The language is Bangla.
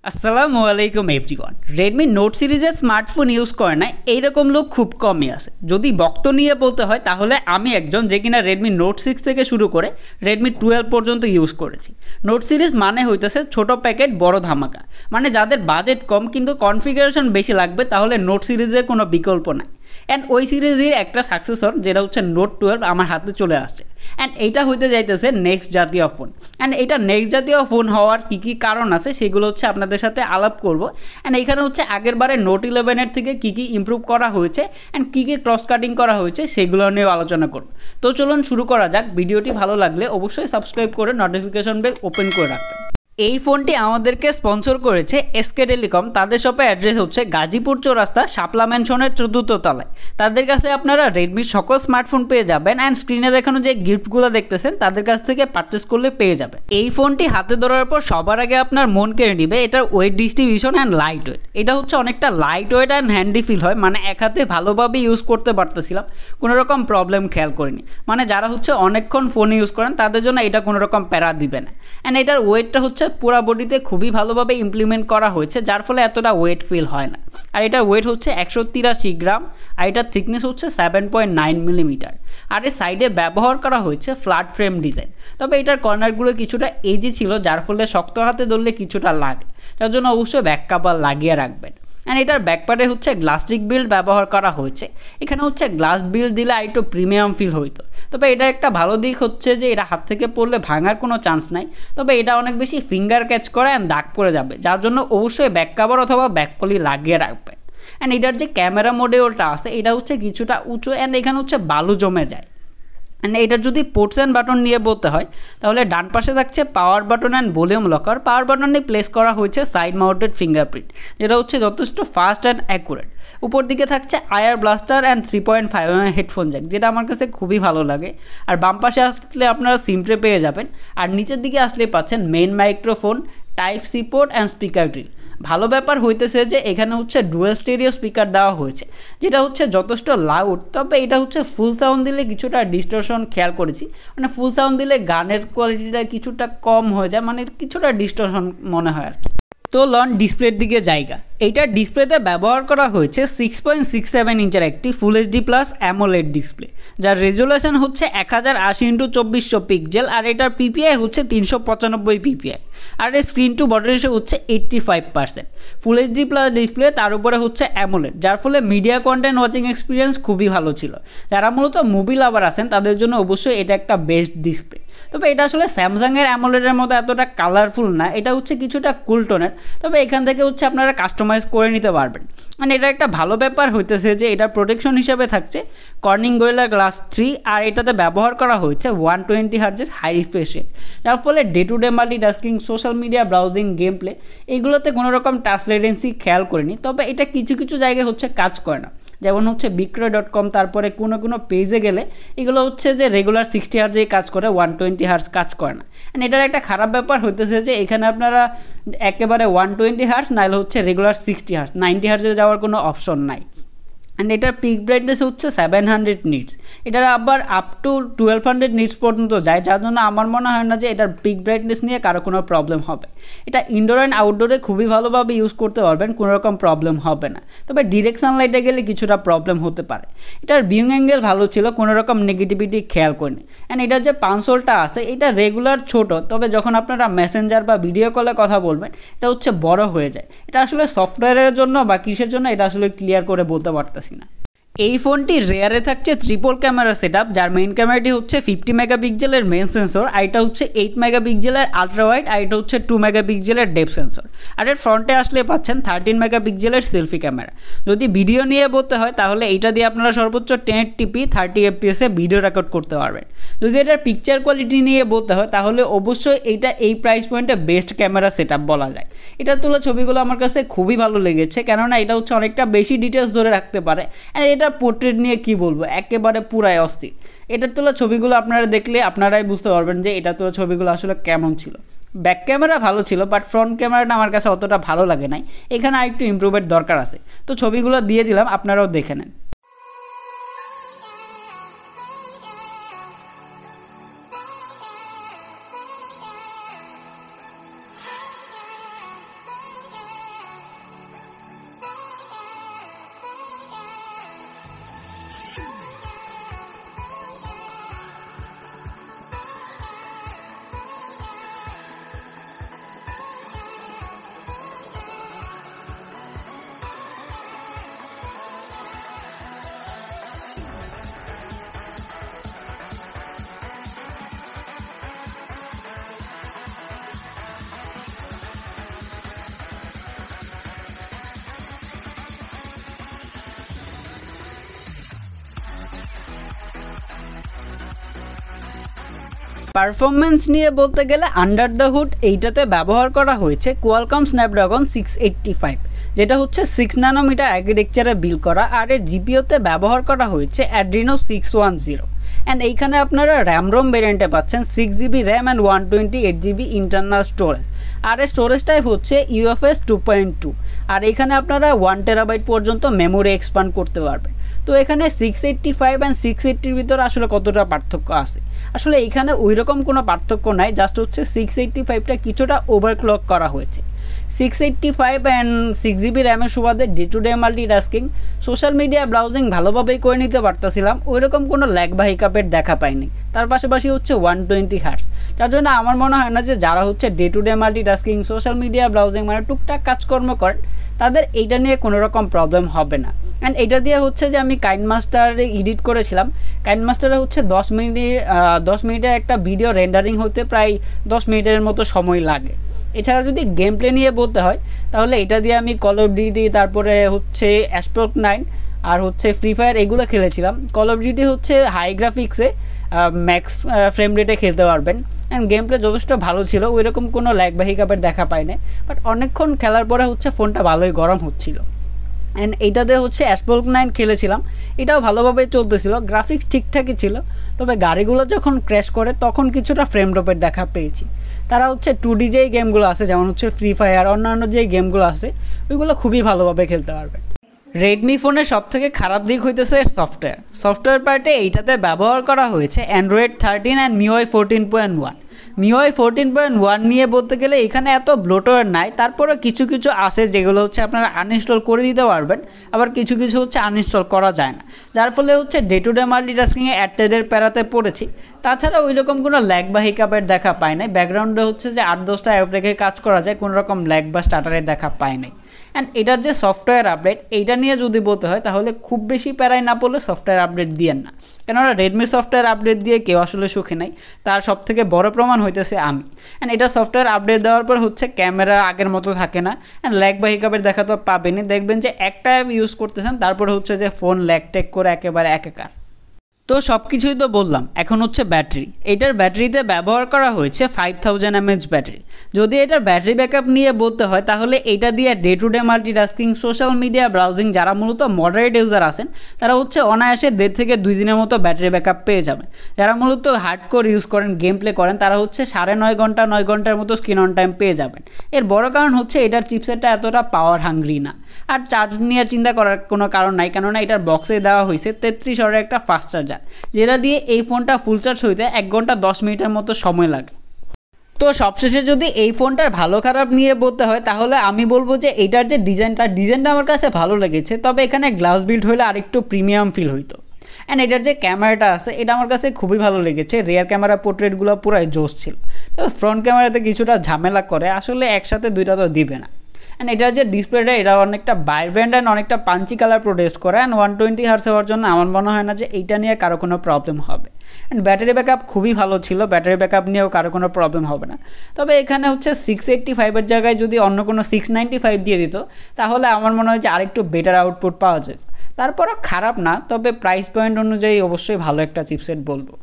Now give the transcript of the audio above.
আসসালামু আলাইকুম এভরিওয়ান। রেডমি নোট সিরিজের স্মার্টফোন ইউজ করে না এইরকম লোক খুব কমই আছে। যদি বক্ত নিয়ে বলতে হয় তাহলে আমি একজন যে কিনা রেডমি নোট 6 থেকে শুরু করে রেডমি 12 পর্যন্ত ইউজ করেছি। নোট সিরিজ মানে হইতেছে ছোট প্যাকেট বড় ধামাকা, মানে যাদের বাজেট কম কিন্তু কনফিগারেশন বেশি লাগবে তাহলে নোট সিরিজের কোনো বিকল্প নাই। অ্যান্ড ওই সিরিজের একটা সাকসেসর যেটা হচ্ছে নোট 12 আমার হাতে চলে আসছে। অ্যান্ড এইটা হইতে যাইতেছে নেক্সট জাতীয় ফোন। অ্যান্ড এটা নেক্সট জাতীয় ফোন হওয়ার কী কারণ আছে সেগুলো হচ্ছে আপনাদের সাথে আলাপ করব। অ্যান্ড এইখানে হচ্ছে আগের বারে নোট 11 থেকে কী ইমপ্রুভ করা হয়েছে অ্যান্ড কী ক্রস কাটিং করা হয়েছে সেগুলো নিয়েও আলোচনা করব। তো চলুন শুরু করা যাক। ভিডিওটি ভালো লাগলে অবশ্যই সাবস্ক্রাইব করে নোটিফিকেশন বেল ওপেন করে রাখবেন। এই ফোনটি আমাদেরকে স্পন্সর করেছে এসকে টেলিকম। তাদের শপের অ্যাড্রেস হচ্ছে গাজীপুর চৌরাস্তা শাপলা ম্যানশনের 14th তলায়। তাদের কাছে আপনারা রেডমির সকল স্মার্টফোন পেয়ে যাবেন অ্যান্ড স্ক্রিনে দেখানো যে গিফটগুলো দেখতেছেন তাদের কাছ থেকে পারচেস করলে পেয়ে যাবেন। এই ফোনটি হাতে ধরার পর সবার আগে আপনার মন কেড়ে নিবে এটার weight distribution and light weight. এটা হচ্ছে অনেকটা light weight and handy feel হয়, মানে এক হাতে ভালোভাবে ইউজ করতে পারতেছিলাম, কোনো রকম প্রবলেম খেয়াল করিনি। মানে যারা হচ্ছে অনেকক্ষণ ফোন ইউজ করেন তাদের জন্য এটা কোনো রকম প্যারা দিবে না। অ্যান্ড এটার ওয়েটটা হচ্ছে পুরো বডিতে খুবই ভালোভাবে ইমপ্লিমেন্ট করা হয়েছে, যার ফলে এতটা ওয়েট ফিল হয় না। আর এটার ওয়েট হচ্ছে 183 গ্রাম আর এটার থিকনেস হচ্ছে 7.9 মিলিমিটার। আর এর সাইডে ব্যবহার করা হয়েছে ফ্ল্যাট ফ্রেম ডিজাইন। তবে এটার কর্নারগুলো কিছুটা এজি ছিল, যার ফলে শক্ত হাতে ধরলে কিছুটা লাগে, তার জন্য অবশ্যই ব্যাক কভার লাগিয়ে রাখবেন। অ্যান্ড এটার ব্যাকপ্যাডে হচ্ছে গ্লাস্টিক বিল্ড ব্যবহার করা হয়েছে। এখানে হচ্ছে গ্লাস বিল্ড দিলে আর একটু প্রিমিয়াম ফিল হইতো। তবে এটা একটা ভালো দিক হচ্ছে যে এটা হাত থেকে পড়লে ভাঙার কোনো চান্স নাই। তবে এটা অনেক বেশি ফিঙ্গার ক্যাচ করে অ্যান্ড দাগ পড়ে যাবে, যার জন্য অবশ্যই ব্যাক কভার অথবা ব্যাক পলি লাগিয়ে রাখবেন। অ্যান্ড এটার যে ক্যামেরা মডিউলটা আছে এটা হচ্ছে কিছুটা উঁচু অ্যান্ড এখানে হচ্ছে বালু জমে যায়। অ্যান্ড এটার যদি পোর্টস অ্যান্ড বাটন নিয়ে বলতে হয় তাহলে ডান পাশে থাকছে power button and volume rocker. Power বাটনে প্লেস করা হয়েছে সাইড মাউন্টেড ফিঙ্গারপ্রিন্ট, যেটা হচ্ছে যথেষ্ট ফাস্ট অ্যান্ড অ্যাকুরেট। উপর দিকে থাকছে IR blaster and 3.5mm headphone jack, যেটা আমার কাছে খুবই ভালো লাগে। আর বাম পাশে আসলে আপনারা সিমট্রে পেয়ে যাবেন। আর নিচের দিকে আসলে পাচ্ছেন main microphone, type C port and speaker grill. ভালো ব্যাপার হইতেছে যে এখানে হচ্ছে ডুয়েল স্টেরিও স্পিকার দেওয়া হয়েছে, যেটা হচ্ছে যথেষ্ট লাউড। তবে এটা হচ্ছে ফুল সাউন্ড দিলে কিছুটা ডিস্টরশন খেয়াল করেছি, মানে ফুল সাউন্ড দিলে গানের কোয়ালিটিটা কিছুটা কম হয়ে যায়, মানে কিছুটা ডিস্টরশন মনে হয় আর কি। তো লন ডিসপ্লের দিকে জায়গা, এইটার ডিসপ্লেতে ব্যবহার করা হয়েছে 6.67 ইঞ্চের একটি full HD plus AMOLED display, যার রেজুলেশন হচ্ছে 1080x2400 পিক্সেল। আর এটার পিপিআই হচ্ছে 395 পিপিআই। আর এর স্ক্রিন টু বডি রেশিও হচ্ছে 85%। ফুল এইচডি প্লাস ডিসপ্লে, তার উপরে হচ্ছে অ্যামোলেড, যার ফলে মিডিয়া কন্টেন্ট ওয়াচিং এক্সপিরিয়েন্স খুবই ভালো ছিল। যারা মূলত মুভি লাভার আছেন তাদের জন্য অবশ্যই এটা একটা বেস্ট ডিসপ্লে। তবে এটা আসলে স্যামসাংয়ের অ্যামোলেডের মতো এতটা কালারফুল না, এটা হচ্ছে কিছুটা কুল টোনের। তবে এখান থেকে হচ্ছে আপনারা কাস্টমাইজ করে নিতে পারবেন। মানে এটা একটা ভালো ব্যাপার হইতেছে যে এটা প্রোটেকশন হিসাবে থাকছে কর্নিং গোরিলা গ্লাস 3। আর এটাতে ব্যবহার করা হয়েছে 120 হার্জের হাই রিফ্রেশ রেট, যার ফলে day to day multitasking, social media browsing, game play এগুলোতে কোনো রকম টাচ লেটেন্সি খেয়াল করিনি। তবে এটা কিছু কিছু জায়গায় হচ্ছে কাজ করে না, যেমন হচ্ছে বিক্রয়.com, তারপরে কোনো পেজে গেলে এগুলো হচ্ছে যে রেগুলার 60 হার্জেই কাজ করে, 120 হার্জ কাজ করে না। অ্যান্ড এটার একটা খারাপ ব্যাপার হইতেছে যে এখানে আপনারা একেবারে 120 হার্জ নাইলে হচ্ছে রেগুলার 60 হার্জ, 90 হার্জে যাওয়ার কোনো অপশন নাই। অ্যান্ড এটার পিক ব্রাইটনেস হচ্ছে 700 নিটস। এটার আবার আপ টু 1200 নিটস পর্যন্ত যায়, যার জন্য আমার মনে হয় না যে এটার পিক ব্রাইটনেস নিয়ে কারো কোনো প্রবলেম হবে। এটা ইনডোর অ্যান্ড আউটডোরে খুবই ভালোভাবে ইউজ করতে পারবেন, কোনো রকম প্রবলেম হবে না। তবে ডিরেক্ট সানলাইটে গেলে কিছুটা প্রবলেম হতে পারে। এটার ভিউইং অ্যাঙ্গেল ভালো ছিল, কোনো রকম নেগেটিভিটি খেয়াল করিনি। অ্যান্ড এটার যে পানসোলটা আছে এটা রেগুলার ছোট, তবে যখন আপনারা মেসেঞ্জার বা ভিডিও কলে কথা বলবেন এটা হচ্ছে বড় হয়ে যায়। এটা আসলে সফটওয়্যারের জন্য বা কিসের জন্য এটা আসলে ক্লিয়ার করে বলতে পারতেছি না। এই ফোনটি রেয়ারে থাকছে ট্রিপল ক্যামেরা সেটআপ, যার মেইন ক্যামেরাটি হচ্ছে 50 মেগাপিক্সেলের মেইন সেন্সর, আর এটা হচ্ছে 8 মেগাপিক্সেলের আলট্রা ওয়াইড, আর এটা হচ্ছে 2 মেগাপিক্সেলের ডেপথ সেন্সর। আর এর ফ্রন্টে আসলে পাচ্ছেন 13 মেগাপিক্সেলের সেলফি ক্যামেরা। যদি ভিডিও নিয়ে বলতে হয় তাহলে এইটা দিয়ে আপনারা সর্বোচ্চ 1080p 30 fps ভিডিও রেকর্ড করতে পারবেন। যদি এটার পিকচার কোয়ালিটি নিয়ে বলতে হয় তাহলে অবশ্যই এইটা এই প্রাইস পয়েন্টে বেস্ট ক্যামেরা সেটআপ বলা যায়। এটার তোলা ছবিগুলো আমার কাছে খুবই ভালো লেগেছে, কেননা এটা হচ্ছে অনেকটা বেশি ডিটেলস ধরে রাখতে পারে। আর এটা পোর্ট্রেট নিয়ে কি বলবো, একেবারে পুরাই অস্থির। এটার তোলা ছবিগুলো আপনারা দেখলে আপনারাই বুঝতে পারবেন যে এটা তোলা ছবিগুলো আসলে কেমন ছিল। ব্যাক ক্যামেরা ভালো ছিল, বাট ফ্রন্ট ক্যামেরাটা আমার কাছে অতটা ভালো লাগে নাই, এখানে আরেকটু ইমপ্রুভের দরকার আছে। তো ছবিগুলো দিয়ে দিলাম, আপনারাও দেখে নেন। পারফরমেন্স নিয়ে বলতে গেলে আন্ডার দ্য হুড এইটাতে ব্যবহার করা হয়েছে কোয়ালকম স্ন্যাপড্রাগন 685, যেটা হচ্ছে 6 ন্যানোমিটার আর্কিটেকচারে বিল্ড করা, আর এর জিপিওতে ব্যবহার করা হয়েছে অ্যাড্রিনো 610। অ্যান্ড এইখানে আপনারা র্যাম রোম ভেরিয়েন্টে পাচ্ছেন 6GB RAM and 128GB internal storage, আর এর স্টোরেজ টাইপ হচ্ছে UFS 2.2, আর এখানে আপনারা 1TB পর্যন্ত মেমোরি এক্সপান্ড করতে পারবেন। তো এখানে 685 অ্যান্ড 680-র ভিতরে আসলে কতটা পার্থক্য আছে? আসলে এইখানে ওইরকম কোনো পার্থক্য নাই, জাস্ট হচ্ছে 685টা কিছুটা ওভারক্লক করা হয়েছে। 685 অ্যান্ড 6GB র্যামের সুবাদে day to day multitasking, social media browsing ভালোভাবেই করে নিতে পারতেছিলাম, ওইরকম কোনো ল্যাগ বা হিকাপের দেখা পাইনি। তার পাশাপাশি হচ্ছে 120 Hz, যার জন্য আমার মনে হয় না যে যারা হচ্ছে day to day multitasking, social media browsing মানে টুকটাক কাজকর্ম করেন, তাদের এইটা নিয়ে কোনো রকম প্রবলেম হবে না। অ্যান্ড এটা দিয়ে হচ্ছে যে আমি কাইনমাস্টারে এডিট করেছিলাম, কাইনমাস্টারে হচ্ছে 10 মিনিটের একটা ভিডিও রেন্ডারিং হতে প্রায় 10 মিনিটের মতো সময় লাগে। এছাড়া যদি গেম প্লে নিয়ে বলতে হয় তাহলে এটা দিয়ে আমি কল অফ ডিউটি, তারপরে হচ্ছে অ্যাসপ্রক 9 আর হচ্ছে ফ্রি ফায়ার এগুলো খেলেছিলাম। কল অফ ডিউটি হচ্ছে হাই গ্রাফিক্সে ম্যাক্স ফ্রেম রেটে খেলতে পারবেন, অ্যান্ড গেম প্লে যথেষ্ট ভালো ছিল, ওইরকম কোনো ল্যাগ বা হিকাপের দেখা পাই না। বাট অনেকক্ষণ খেলার পরে হচ্ছে ফোনটা ভালোই গরম হচ্ছিল। অ্যান্ড এইটাতে হচ্ছে অ্যাসপ্রক 9 খেলেছিলাম, এটাও ভালোভাবে চলতেছিল, গ্রাফিক্স ঠিকঠাকই ছিল। তবে গাড়িগুলো যখন ক্র্যাশ করে তখন কিছুটা ফ্রেম ড্রপের দেখা পেয়েছি। তারা হচ্ছে 2D যেই গেমগুলো আছে, যেমন হচ্ছে ফ্রি ফায়ার, অন্যান্য যেই গেমগুলো আছে ওইগুলো খুবই ভালোভাবে খেলতে পারবেন। রেডমি ফোনের সবথেকে খারাপ দিক হইতেছে সফটওয়্যার পার্টে এইটাতে ব্যবহার করা হয়েছে অ্যান্ড্রয়েড 13 অ্যান্ড MIUI 14.1। MIUI 14.1 নিয়ে বলতে গেলে এখানে এত ব্লোটওয়্যার নাই, তারপরে কিছু কিছু আছে যেগুলো হচ্ছে আপনারা আনইনস্টল করে দিতে পারবেন, আবার কিছু কিছু হচ্ছে আনইনস্টল করা যায় না, যার ফলে হচ্ছে ডে টু ডে মাল্টিটাস্কিংয়ে অ্যাডের প্যারাতে পড়েছি। তাছাড়া ওই রকম কোনো ল্যাগ বা হিকাপের দেখা পায় নাই, ব্যাকগ্রাউন্ডে হচ্ছে যে 8-10টা অ্যাপ রেখে কাজ করা যায়, কোনো রকম ল্যাগ বা স্টার্টারের দেখা পায় নাই। অ্যান্ড এটার যে সফটওয়্যার আপডেট, এইটা নিয়ে যদি বলতে হয় তাহলে খুব বেশি প্যারাই না পড়লে সফটওয়্যার আপডেট দিয়েন না, কেননা রেডমি সফটওয়্যার আপডেট দিয়ে কেউ আসলে সুখী নাই, তার সবথেকে বড় প্রমাণ হইতেছে আমি। অ্যান্ড এটা সফটওয়্যার আপডেট দেওয়ার পর হচ্ছে ক্যামেরা আগের মতো থাকে না, অ্যান্ড ল্যাগ বা হিকাপের দেখা তো পাবেনই, দেখবেন যে একটা অ্যাপ ইউজ করতেছেন তারপরে হচ্ছে যে ফোন ল্যাগ টেক করে একেবারে একাকার। তো সব কিছুই তো বললাম, এখন হচ্ছে ব্যাটারি। এটার ব্যাটারিতে ব্যবহার করা হয়েছে 5000 mAh ব্যাটারি। যদি এটার ব্যাটারি ব্যাকআপ নিয়ে বলতে হয় তাহলে এটা দিয়ে day to day multitasking, social media browsing যারা মূলত মডারেট ইউজার আছেন তারা হচ্ছে অনায়াসে 1.5 থেকে 2 দিনের মতো ব্যাটারি ব্যাকআপ পেয়ে যাবেন। যারা মূলত হার্ডকোর ইউজ করেন, গেম প্লে করেন, তারা হচ্ছে 9.5 ঘন্টার মতো স্ক্রিন অন টাইম পেয়ে যাবেন। এর বড় কারণ হচ্ছে এটার চিপসেটটা এতটা পাওয়ার হাঙ্গ্রি না, আর চার্জ নিয়ে চিন্তা করার কোনো কারণ নাই, কেননা এটার বক্সে দেওয়া হয়েছে 33 ওয়াটের একটা ফাস্ট চার্জার, যেটা দিয়ে এই ফোনটা ফুল চার্জ হইতে 1 ঘন্টা 10 মিনিটের মতো সময় লাগে। তো সবশেষে যদি এই ফোনটার ভালো খারাপ নিয়ে বলতে হয় তাহলে আমি বলবো যে এটার যে ডিজাইনটা আমার কাছে ভালো লেগেছে, তবে এখানে গ্লাস বিল্ড হলে আরেকটু প্রিমিয়াম ফিল হইতো। অ্যান্ড এটার যে ক্যামেরাটা আছে এটা আমার কাছে খুবই ভালো লেগেছে, রিয়ার ক্যামেরা পোর্ট্রেটগুলো পুরাই জোস ছিল, তবে ফ্রন্ট ক্যামেরাতে কিছুটা ঝামেলা করে, আসলে একসাথে দুইটা তো দিবে না। অ্যান্ড এটার যে ডিসপ্লেটা এটা অনেকটা ভাইব্রেন্ট অ্যান্ড অনেকটা পাঞ্চি কালার প্রোডিউস করে, অ্যান্ড 120 Hz হওয়ার জন্য আমার মনে হয় না যে এইটা নিয়ে কারো কোনো প্রবলেম হবে। অ্যান্ড ব্যাটারি ব্যাকআপ খুবই ভালো ছিল, ব্যাটারি ব্যাকআপ নিয়েও কারো কোনো প্রবলেম হবে না। তবে এখানে হচ্ছে 685-এর জায়গায় যদি অন্য কোনো 695 দিয়ে দিত তাহলে আমার মনে হয় যে আরেকটু বেটার আউটপুট পাওয়া যেত। তারপরও খারাপ না, তবে প্রাইস পয়েন্ট অনুযায়ী অবশ্যই ভালো একটা চিপসেট বলবো।